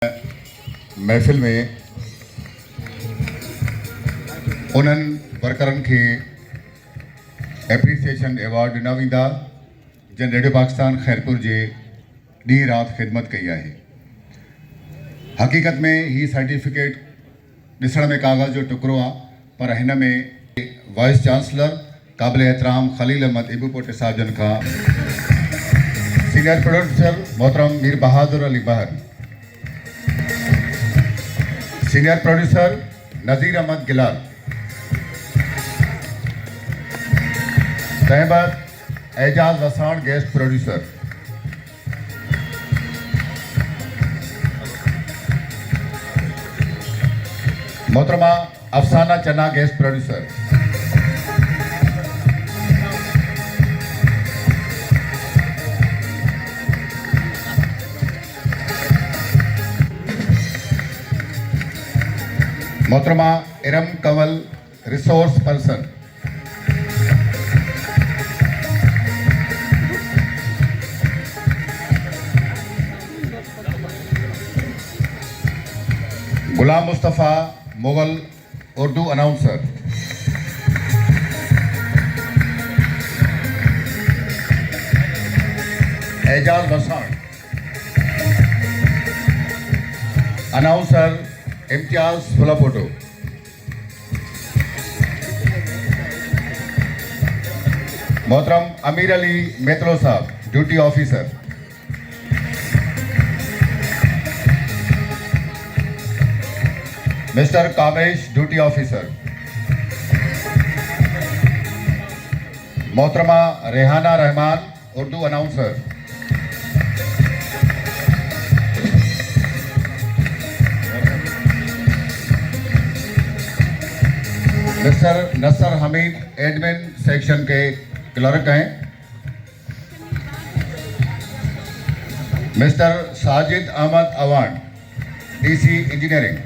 महफ़िल में उन्हनि वर्करनि खे एप्रिसिएशन एवॉर्ड ॾिना वेंदा जिन रेडियो पाकिस्तान खैरपुर जे ॾींहुं राति ख़िदमत कई आहे। हक़ीक़त में ही सर्टिफिकेट ॾिसण में कागज़ जो टुकड़ो आहे, पर हिन में वाइस चांसलर क़ाबिल एहतराम खलील अहमद इबूपोटे साहब जन खां सीनियर प्रोड्यूसर मोहतरम मीर बहादुर अली बहर, senior producer Nazir Ahmed Gilal, Tahmad Ejaz Wasan guest producer, मोहतरमा अफसाना चना गेस्ट प्रोड्यूसर, मोहतरमा Iram Kanwal resource person, Ghulam Mustafa Mughal Urdu announcer, Ejaz Wasan announcer Imtiaz Phulpoto, मोहतरम Amir Ali Metro sahib duty officer, mister Kamesh duty officer, मोहतरमा Rehana Rahman Urdu announcer, mister Nasar Hamid admin section के क्लर्क हैं, mister Sajid Ahmed Awan DC engineering,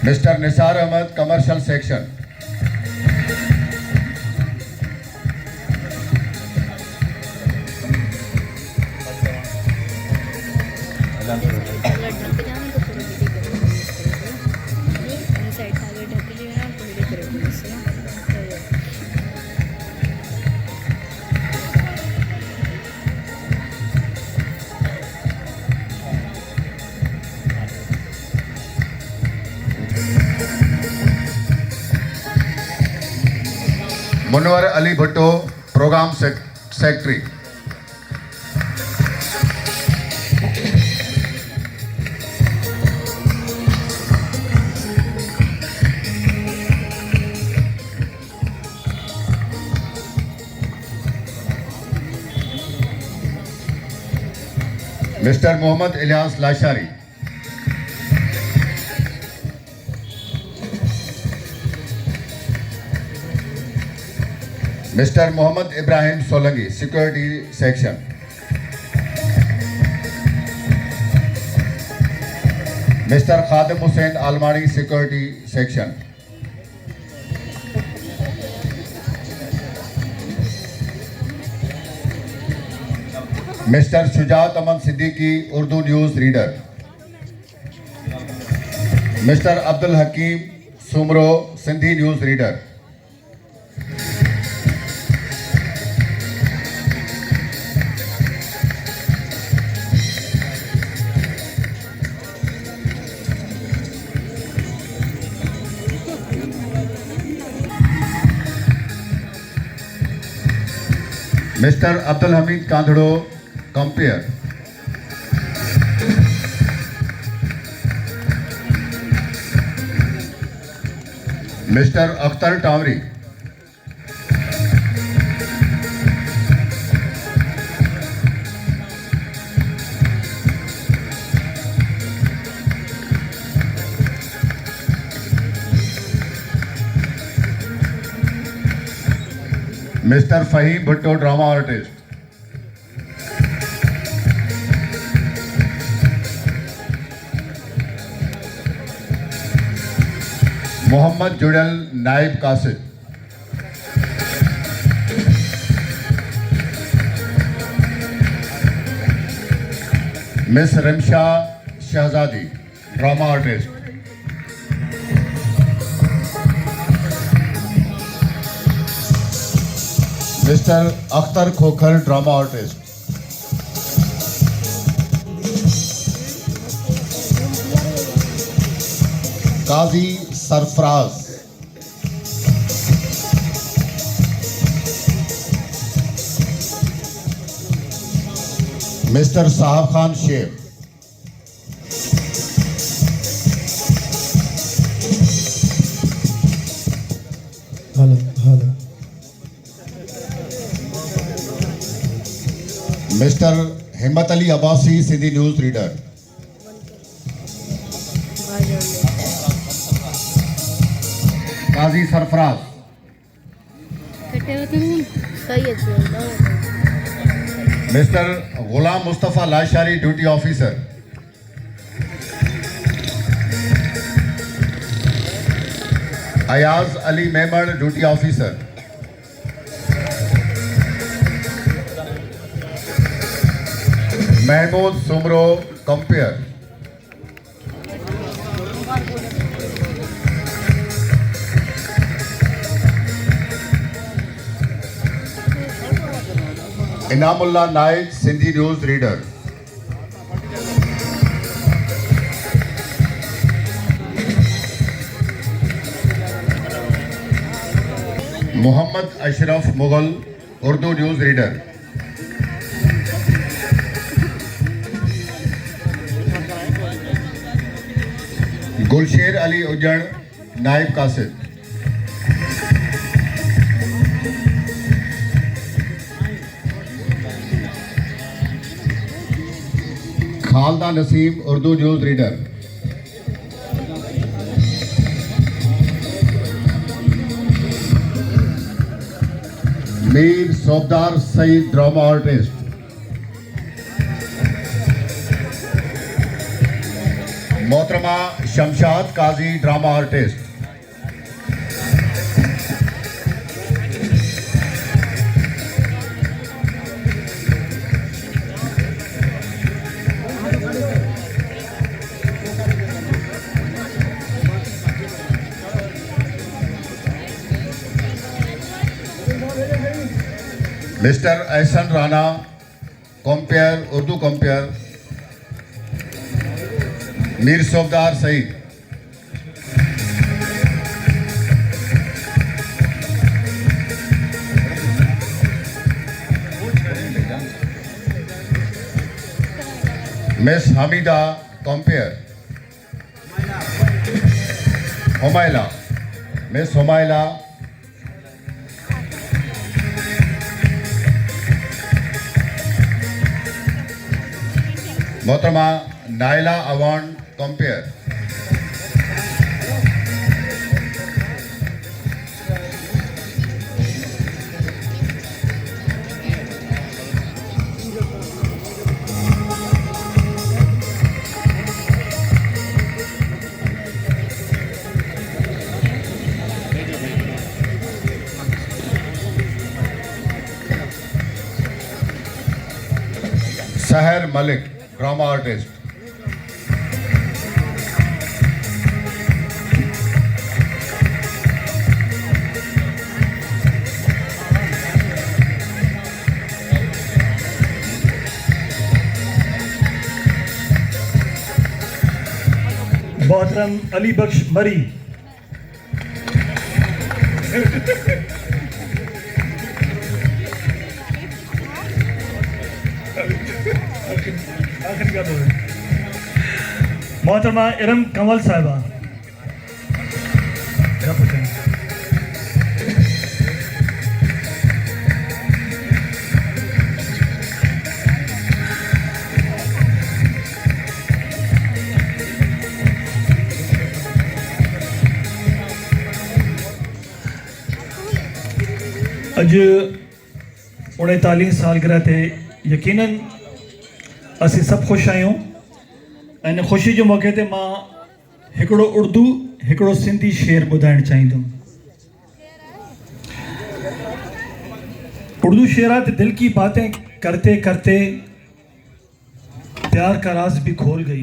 mister Nisar Ahmed commercial section, Munawar Ali Bhutto program secretary, mister Mohammad Ilyas Lashari, mister Mohammad Ibrahim Solangi security section, mister Khadim Hussain आलमाड़ी security section, mister Shujaat Aman Siddiqui Urdu news reader, mister Abdul Hakeem Soomro Sindhi news reader, mister Abdul Hameed Kandhro compere, mister Akhtar Tawari, mister Faheem Bhutto drama artist, Mohammad जुड़ल नाइब कासिद, miss Rimsha Shahzadi, drama artist. Mister Akhtar Khokhar, drama artist. Qazi Sarfaraz. Mister Sahib Khan Shaikh. Mister Himmat Ali Abbasi, Sindhi news reader. काजी Sarfaraz. Mister Ghulam Mustafa Lashari, duty officer. Ayaz Ali Memon, duty officer. Mahmood Soomro, compere. Inamullah Naik, Sindhi news reader. Mohammad Ashraf Mughal, Urdu news reader. Gulsher Ali उजड़, नायब कासिद। Khalida Naseem, Urdu news reader. Mir Sobdar Saeed, drama artist. मोहतरमा Shamshad Qazi, drama artist. Mister Ahsan Rana, compere, Urdu compere. Mir Sobdar Saeed. Miss Hamida, compere. Humaila, miss Humaila. मोहतरमा Naila Awan, compare. सहर Malik, drama artist. मोहतरम अली बख्श मरी। मोहतरमा इरम कंवल साहिबा। अज 39 सालगिरह ते यकीनन असीं सब खुश आहियूं। इन ख़ुशी जे मौक़े ते मां हिकिड़ो उर्दू हिकिड़ो सिंधी शेर ॿुधाइणु चाहींदुमि। उर्दू शेर आहे त दिल की बातें करते करते प्यार का राज भी खोल गई।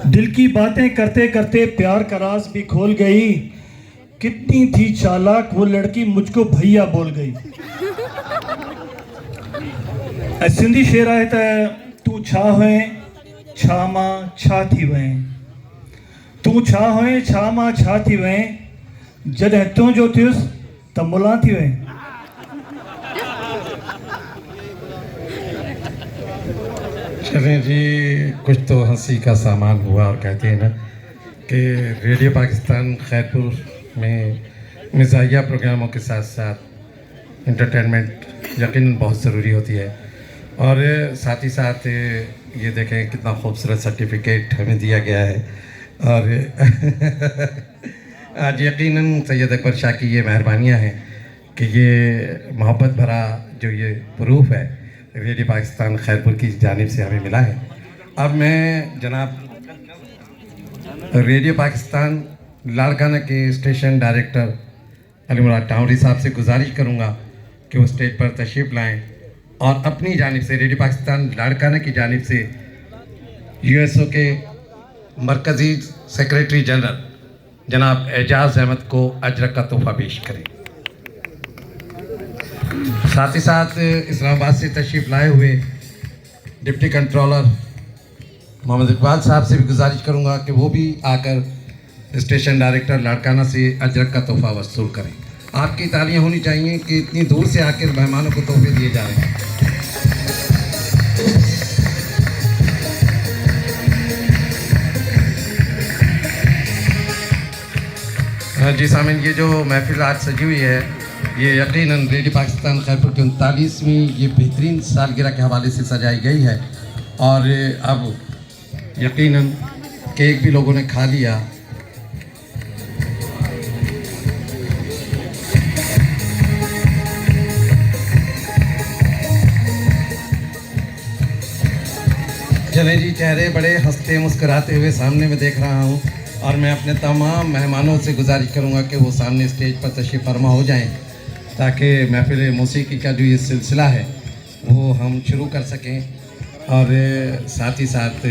दिल की बातें करते करते प्यार का राज भी खोल गई। कितनी थी चालाक वो लड़की, मुझको भैया बोल गई। ऐं सिंधी शेर आहे त तूं छा हुए छा मां छा थी वएं, तूं छा हुए छा मां छा थी वएं, जॾहिं तुंहिंजो थियुसि त मुला थी वएं। चलें जी, कुछ तो हंसी का सामान हुआ। और कहते हैं ना कि रेडियो पाकिस्तान खैरपुर में मिजाहिया प्रोग्रामों के साथ साथ एंटरटेनमेंट यकीनन बहुत ज़रूरी होती है। और साथ ही साथ ये देखें कितना खूबसूरत सर्टिफिकेट हमें दिया गया है। और आज यकीनन सैयद अकबर शाह की ये मेहरबानियाँ हैं कि ये मोहब्बत भरा जो ये प्रूफ है रेडियो पाकिस्तान खैरपुर की जानिब से हमें मिला है। अब मैं जनाब रेडियो पाकिस्तान लाड़काना के स्टेशन डायरेक्टर अली मुराद टाउरी साहब से गुजारिश करूँगा कि वो स्टेज पर तशरीफ़ लाएँ और अपनी जानिब से रेडियो पाकिस्तान लाड़काना की जानिब से यूएसओ के मरकज़ी सेक्रेटरी जनरल जनाब एजाज़ अहमद को अजरक का तोहफ़ा पेश करें। साथ ही साथ इस्लामाबाद से तशरीफ़ लाए हुए डिप्टी कंट्रोलर मोहम्मद इकबाल साहब से भी गुजारिश करूंगा कि वो भी आकर स्टेशन डायरेक्टर लाड़काना से अजरक का तोहफ़ा वसूल करें। आपकी तालियां होनी चाहिए कि इतनी दूर से आकर मेहमानों को तोहफे दिए जा रहे हैं। जी सामिन, ये जो महफिल आज सजी हुई है ये यकीनन रेडियो पाकिस्तान खैरपुर की 39वीं ये बेहतरीन सालगिरह के हवाले से सजाई गई है। और अब यकीनन केक भी लोगों ने खा लिया। चले जी, चेहरे बड़े हंसते मुस्कुराते हुए सामने में देख रहा हूँ। और मैं अपने तमाम मेहमानों से गुजारिश करूँगा कि वो सामने स्टेज पर तशरीफ़ फरमा हो जाएं ताकि महफिल मौसीकी का जो ये सिलसिला है वो हम शुरू कर सकें। और साथ ही साथ